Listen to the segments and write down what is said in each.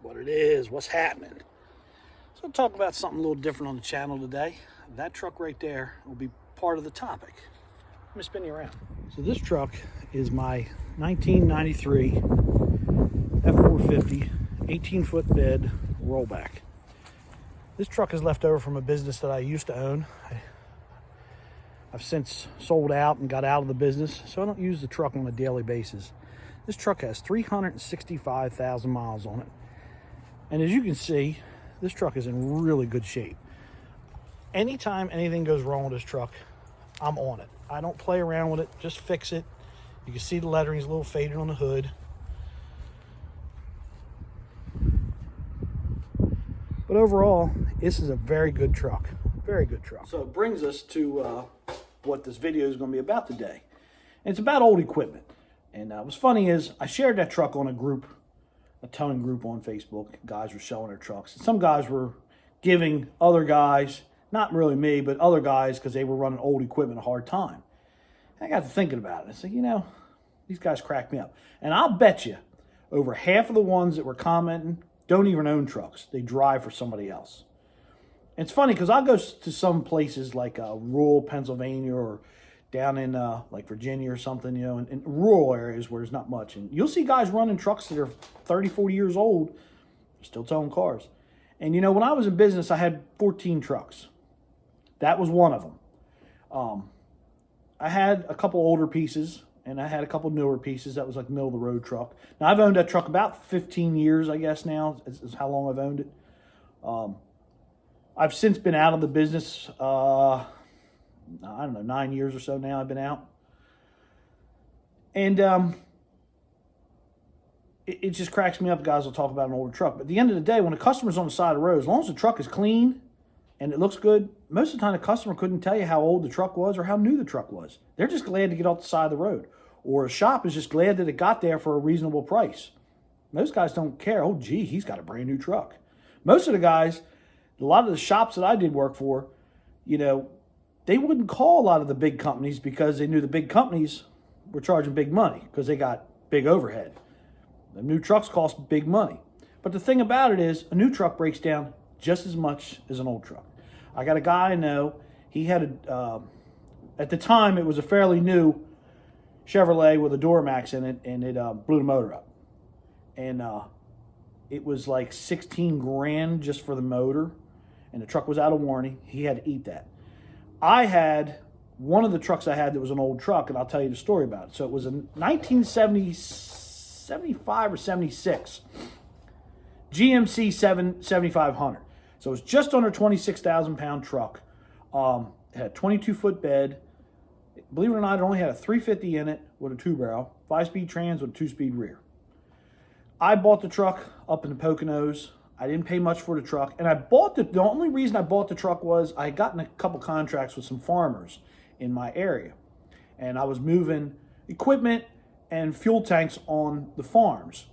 what it is, what's happening. So I'll talk about something a little different on the channel today. That truck right there will be part of the topic. Let me spin you around. So this truck is my 1993 F450 18-foot bed rollback. This truck is left over from a business that I used to own. I've since sold out and got out of the business, so I don't use the truck on a daily basis. This truck has 365,000 miles on it. And as you can see, this truck is in really good shape. Anytime anything goes wrong with this truck, I'm on it. I don't play around with it, just fix it. You can see the lettering is a little faded on the hood. But overall, this is a very good truck. Very good truck. So it brings us to what this video is going to be about today. And it's about old equipment. And what's funny is I shared that truck on a towing group on Facebook. Guys were showing their trucks. And some guys were giving other guys, not really me, but other guys, because they were running old equipment, a hard time. And I got to thinking about it. I said, you know, these guys crack me up. And I'll bet you over half of the ones that were commenting don't even own trucks. They drive for somebody else. And it's funny because I'll go to some places like rural Pennsylvania or down in like Virginia or something, you know, in rural areas where there's not much. And you'll see guys running trucks that are 30, 40 years old, still towing cars. And, you know, when I was in business, I had 14 trucks. That was one of them. I had a couple older pieces, and I had a couple newer pieces. That was like middle of the road truck. Now, I've owned that truck about 15 years, I guess now, is how long I've owned it. I've since been out of the business, I don't know, 9 years or so now I've been out. And it just cracks me up. Guys will talk about an older truck. But at the end of the day, when a customer's on the side of the road, as long as the truck is clean and it looks good, most of the time the customer couldn't tell you how old the truck was or how new the truck was. They're just glad to get off the side of the road. Or a shop is just glad that it got there for a reasonable price. Most guys don't care. Oh, gee, he's got a brand new truck. Most of the guys, a lot of the shops that I did work for, you know, they wouldn't call a lot of the big companies because they knew the big companies were charging big money because they got big overhead. The new trucks cost big money. But the thing about it is a new truck breaks down just as much as an old truck. I got a guy I know, he had at the time it was a fairly new Chevrolet with a Duramax in it, and it blew the motor up. And it was like 16 grand just for the motor, and the truck was out of warranty. He had to eat that. I had one of the trucks I had that was an old truck, and I'll tell you the story about it. So it was a 1975 or 76 GMC 7500. So it was just under 26,000 pound truck. It had a 22-foot bed. Believe it or not, it only had a 350 in it with a 2-barrel, 5-speed trans with a 2-speed rear. I bought the truck up in the Poconos. I didn't pay much for the truck. And I bought the only reason I bought the truck was I had gotten a couple contracts with some farmers in my area. And I was moving equipment and fuel tanks on the farms.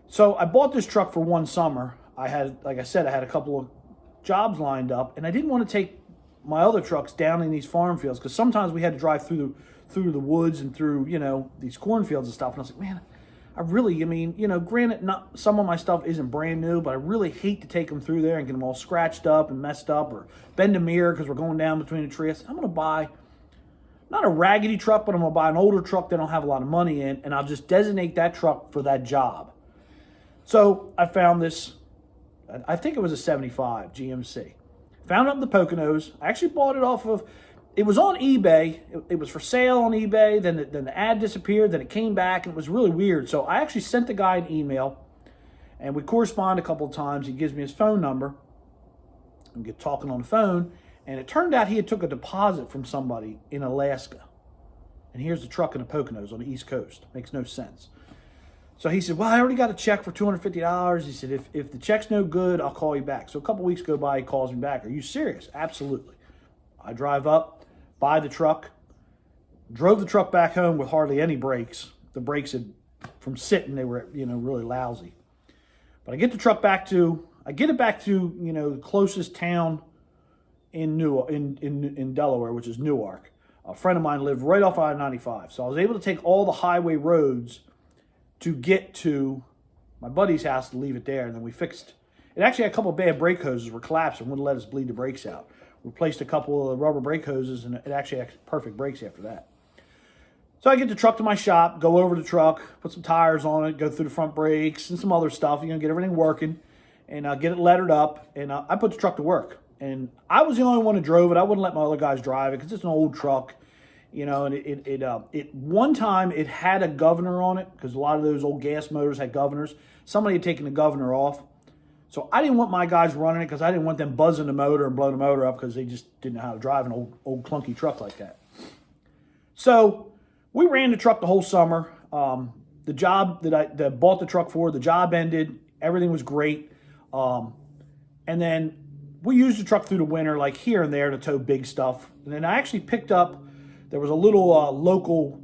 So I bought this truck for one summer. I had, like I said, I had a couple of jobs lined up, and I didn't want to take my other trucks down in these farm fields because sometimes we had to drive through the woods and through, you know, these cornfields and stuff. And I was like, man, I mean, you know, granted, not some of my stuff isn't brand new, but I really hate to take them through there and get them all scratched up and messed up or bend a mirror because we're going down between the trees. I'm going to buy not a raggedy truck, but I'm going to buy an older truck that I don't have a lot of money in, and I'll just designate that truck for that job. So I found this, I think it was a 75 GMC. Found it up in the Poconos. I actually bought it off of, it was on eBay. It was for sale on eBay. Then the ad disappeared. Then it came back, and it was really weird. So I actually sent the guy an email, and we corresponded a couple of times. He gives me his phone number. We get talking on the phone, and it turned out he had took a deposit from somebody in Alaska. And here's the truck in the Poconos on the East Coast. Makes no sense. So he said, well, I already got a check for $250. He said, if the check's no good, I'll call you back. So a couple weeks go by, he calls me back. Are you serious? Absolutely. I drive up, buy the truck, drove the truck back home with hardly any brakes. The brakes had, from sitting, they were, you know, really lousy. But I get the truck back to, you know, the closest town in Delaware, which is Newark. A friend of mine lived right off I-95. So I was able to take all the highway roads to get to my buddy's house to leave it there, and then we fixed. It actually had a couple of bad brake hoses were collapsed and wouldn't let us bleed the brakes out. Replaced a couple of rubber brake hoses, and it actually had perfect brakes after that. So I get the truck to my shop, go over the truck, put some tires on it, go through the front brakes and some other stuff, get everything working, and get it lettered up, and I put the truck to work. And I was the only one who drove it. I wouldn't let my other guys drive it because it's an old truck, and it one time it had a governor on it because a lot of those old gas motors had governors. Somebody had taken the governor off. So I didn't want my guys running it because I didn't want them buzzing the motor and blowing the motor up because they just didn't know how to drive an old clunky truck like that. So we ran the truck the whole summer. The job that I bought the truck for, the job ended. Everything was great. And then we used the truck through the winter, like here and there, to tow big stuff. And then I actually picked up, there was a little local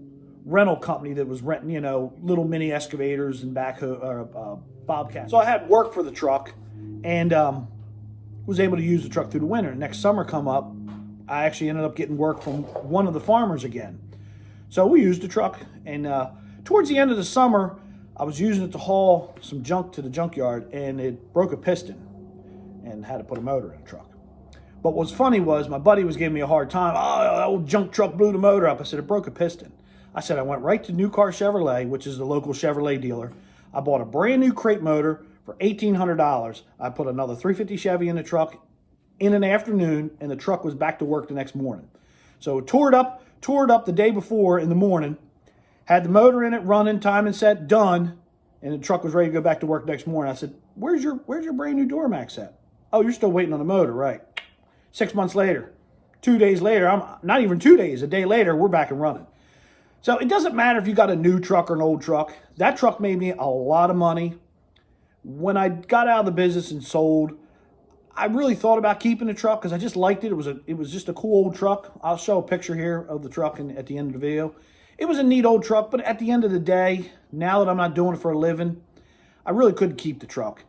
rental company that was renting, little mini excavators and backhoe, bobcats. So I had work for the truck and was able to use the truck through the winter. Next summer come up, I actually ended up getting work from one of the farmers again. So we used the truck, and towards the end of the summer, I was using it to haul some junk to the junkyard, and it broke a piston and had to put a motor in the truck. But what's funny was my buddy was giving me a hard time. Oh, that old junk truck blew the motor up. I said, it broke a piston. I said, I went right to New Car Chevrolet, which is the local Chevrolet dealer. I bought a brand new crate motor for $1,800. I put another 350 Chevy in the truck in an afternoon, and the truck was back to work the next morning. So tore it up the day before in the morning, had the motor in it running, time and set, done, and the truck was ready to go back to work next morning. I said, where's your brand new door max at? Oh, you're still waiting on the motor, right? 6 months later, 2 days later, I'm not even 2 days, a day later, we're back and running. So it doesn't matter if you got a new truck or an old truck. That truck made me a lot of money. When I got out of the business and sold, I really thought about keeping the truck because I just liked it. It was just a cool old truck. I'll show a picture here of the truck at the end of the video. It was a neat old truck, but at the end of the day, now that I'm not doing it for a living, I really couldn't keep the truck.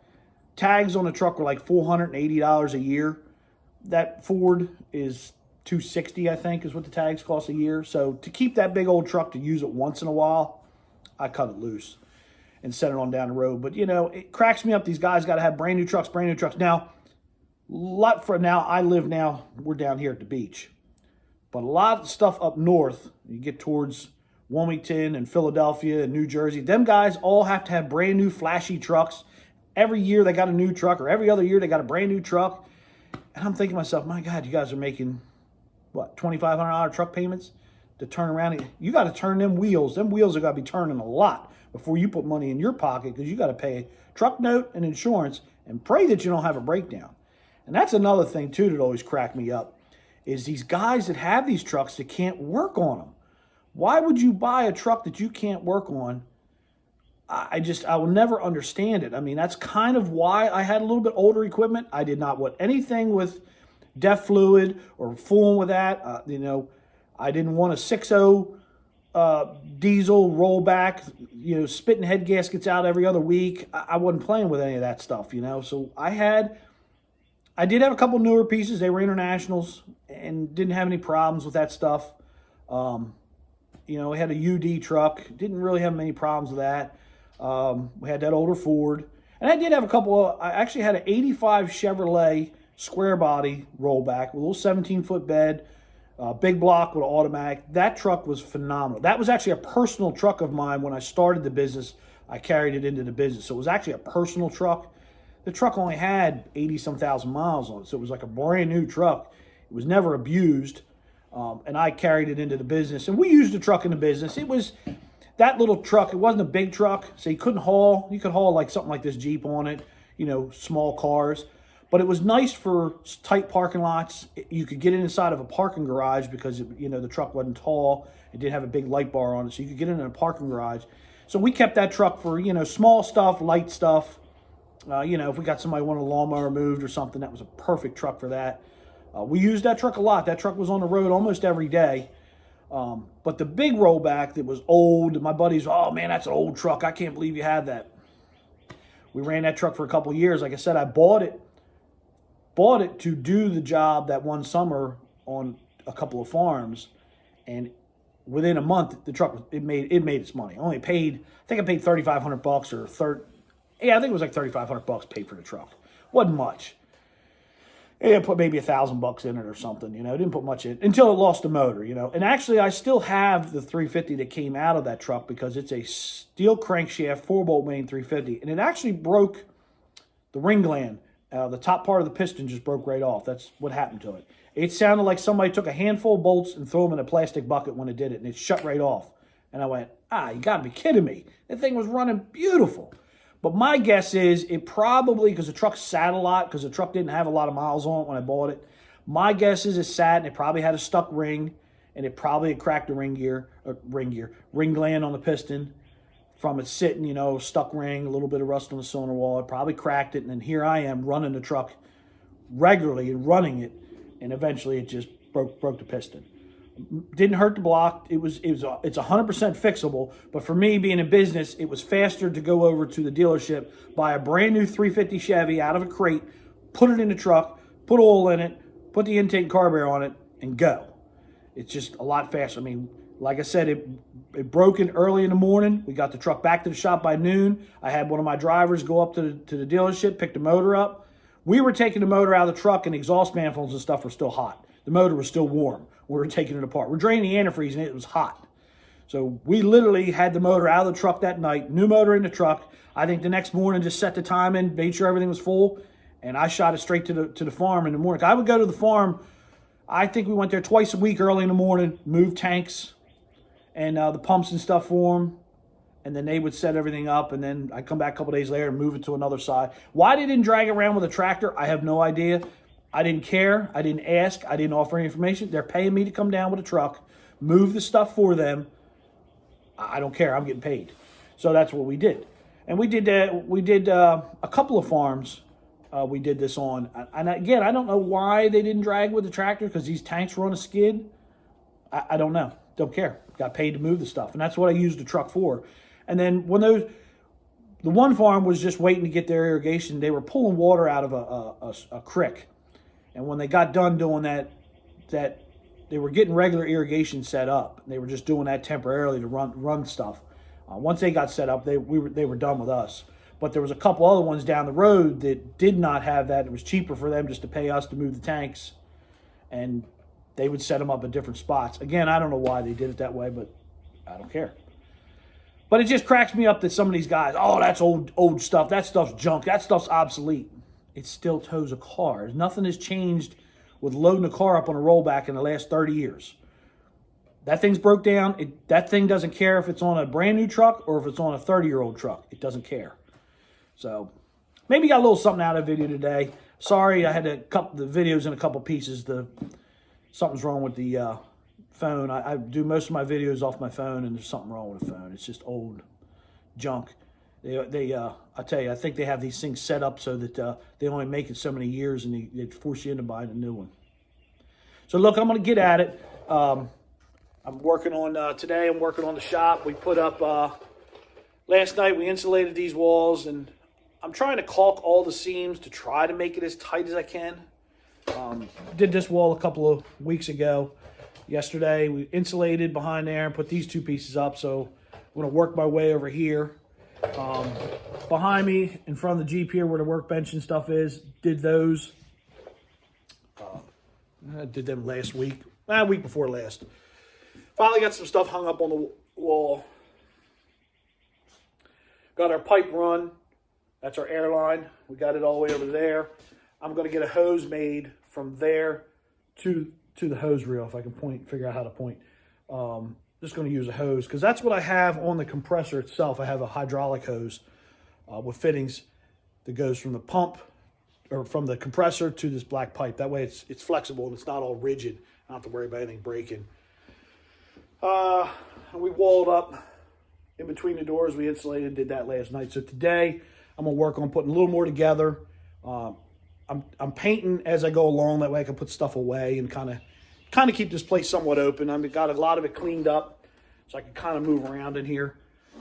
Tags on the truck were like $480 a year. That Ford is $260, I think, is what the tags cost a year. So to keep that big old truck to use it once in a while, I cut it loose and sent it on down the road. But, it cracks me up. These guys got to have brand new trucks. Now, we're down here at the beach. But a lot of stuff up north, you get towards Wilmington and Philadelphia and New Jersey, them guys all have to have brand new flashy trucks. Every year they got a new truck, or every other year they got a brand new truck. And I'm thinking to myself, my God, you guys are making, what, $2,500 truck payments to turn around. You got to turn them wheels. Them wheels are got to be turning a lot before you put money in your pocket because you got to pay truck note and insurance and pray that you don't have a breakdown. And that's another thing, too, that always cracked me up, is these guys that have these trucks that can't work on them. Why would you buy a truck that you can't work on? I will never understand it. I mean, that's kind of why I had a little bit older equipment. I did not want anything with DEF fluid or fooling with that. I didn't want a 6.0 diesel rollback, spitting head gaskets out every other week. I wasn't playing with any of that stuff, So I did have a couple newer pieces. They were internationals and didn't have any problems with that stuff. We had a UD truck. Didn't really have many problems with that. We had that older Ford. And I did have I actually had an 85 Chevrolet square body rollback with a little 17-foot bed, big block with an automatic. That truck was phenomenal. That was actually a personal truck of mine when I started the business. I carried it into the business. So it was actually a personal truck. The truck only had 80-some thousand miles on it. So it was like a brand new truck. It was never abused. And I carried it into the business. And we used the truck in the business. It was that little truck. It wasn't a big truck, so you couldn't haul. You could haul like something like this Jeep on it, small cars. But it was nice for tight parking lots. You could get inside of a parking garage because, the truck wasn't tall. It did have a big light bar on it, so you could get in a parking garage. So we kept that truck for, small stuff, light stuff. If we got somebody wanted a lawnmower moved or something, that was a perfect truck for that. We used that truck a lot. That truck was on the road almost every day. But the big rollback that was old, my buddies, oh man, that's an old truck. I can't believe you have that. We ran that truck for a couple of years. Like I said, I bought it to do the job that one summer on a couple of farms. And within a month, the truck, it made its money. I think I paid $3,500 or Yeah, I think it was like $3,500 paid for the truck. Wasn't much. Yeah, put maybe $1,000 in it or something, you know. Didn't put much in until it lost the motor, you know. And actually, I still have the 350 that came out of that truck because it's a steel crankshaft 4-bolt main 350, and it actually broke the ring gland. The top part of the piston just broke right off. That's what happened to it. It sounded like somebody took a handful of bolts and threw them in a plastic bucket when it did it, and it shut right off. And I went, you got to be kidding me. That thing was running beautiful. But my guess is it probably, because the truck sat a lot, because the truck didn't have a lot of miles on it when I bought it. My guess is it sat and it probably had a stuck ring, and it probably had cracked the ring gland on the piston from it sitting, you know, stuck ring, a little bit of rust on the cylinder wall. It probably cracked it, and then here I am running the truck regularly and running it, and eventually it just broke the piston. Didn't hurt the block. It's 100% fixable. But for me, being in business, it was faster to go over to the dealership, buy a brand new 350 Chevy out of a crate, put it in the truck, put oil in it, put the intake carburetor on it, and go. It's just a lot faster. I mean, like I said, it broke in early in the morning. We got the truck back to the shop by noon. I had one of my drivers go up to the dealership, pick the motor up. We were taking the motor out of the truck, and the exhaust manifolds and stuff were still hot. The motor was still warm. We were taking it apart. We're draining the antifreeze, and it was hot. So we literally had the motor out of the truck that night, new motor in the truck. I think the next morning just set the time in, made sure everything was full, and I shot it straight to the farm in the morning. I would go to the farm. I think we went there twice a week early in the morning, move tanks and the pumps and stuff for them, and then they would set everything up, and then I'd come back a couple days later and move it to another side. Why they didn't drag it around with a tractor, I have no idea. I didn't care. I didn't ask. I didn't offer any information. They're paying me to come down with a truck, move the stuff for them. I don't care. I'm getting paid. So that's what we did. And we did a couple of farms we did this on. And again, I don't know why they didn't drag with the tractor, because these tanks were on a skid. I don't know. Don't care. Got paid to move the stuff. And that's what I used the truck for. And then when the one farm was just waiting to get their irrigation, they were pulling water out of a creek. And when they got done doing that they were getting regular irrigation set up. They were just doing that temporarily to run stuff. Once they got set up, they were done with us. But there was a couple other ones down the road that did not have that. It was cheaper for them just to pay us to move the tanks, and they would set them up at different spots. Again, I don't know why they did it that way, but I don't care. But it just cracks me up that some of these guys, that's old stuff. That stuff's junk. That stuff's obsolete. It still tows a car. Nothing has changed with loading a car up on a rollback in the last 30 years. That thing's broke down. That thing doesn't care if it's on a brand new truck or if it's on a 30-year-old truck. It doesn't care. So maybe got a little something out of the video today. Sorry, I had to cut the videos in a couple pieces. Something's wrong with the phone. I do most of my videos off my phone, and there's something wrong with the phone. It's just old junk. I tell you, I think they have these things set up so that they only make it so many years, and they force you into buying a new one. So look, I'm going to get at it. I'm working on today. I'm working on the shop. We put up last night. We insulated these walls, and I'm trying to caulk all the seams to try to make it as tight as I can. Did this wall a couple of weeks ago. Yesterday, we insulated behind there and put these two pieces up. So I'm going to work my way over here. Behind me, in front of the Jeep here, where the workbench and stuff is, did those. I did them last week, week before last. Finally got some stuff hung up on the wall. Got our pipe run. That's our air line. We got it all the way over there. I'm going to get a hose made from there to the hose reel, if I can figure out how to point. Just going to use a hose, because that's what I have on the compressor itself. I have a hydraulic hose with fittings that goes from the pump, or from the compressor, to this black pipe. That way it's flexible and it's not all rigid. I don't have to worry about anything breaking. And we walled up in between the doors. We insulated, did that last night. So today I'm going to work on putting a little more together. I'm painting as I go along. That way I can put stuff away and kind of keep this place somewhat open. I've got a lot of it cleaned up, so I can kind of move around in here.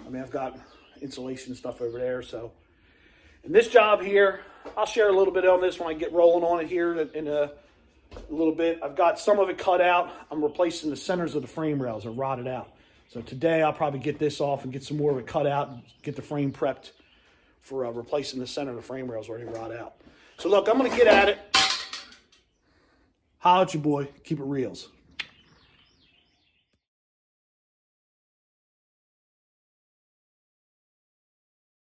I mean, I've got insulation and stuff over there. So, in this job here, I'll share a little bit on this when I get rolling on it here in a little bit. I've got some of it cut out. I'm replacing the centers of the frame rails. They're rotted out. So today I'll probably get this off and get some more of it cut out and get the frame prepped for replacing the center of the frame rails where they rot out. So look, I'm going to get at it. Holla at your boy. Keep it reals.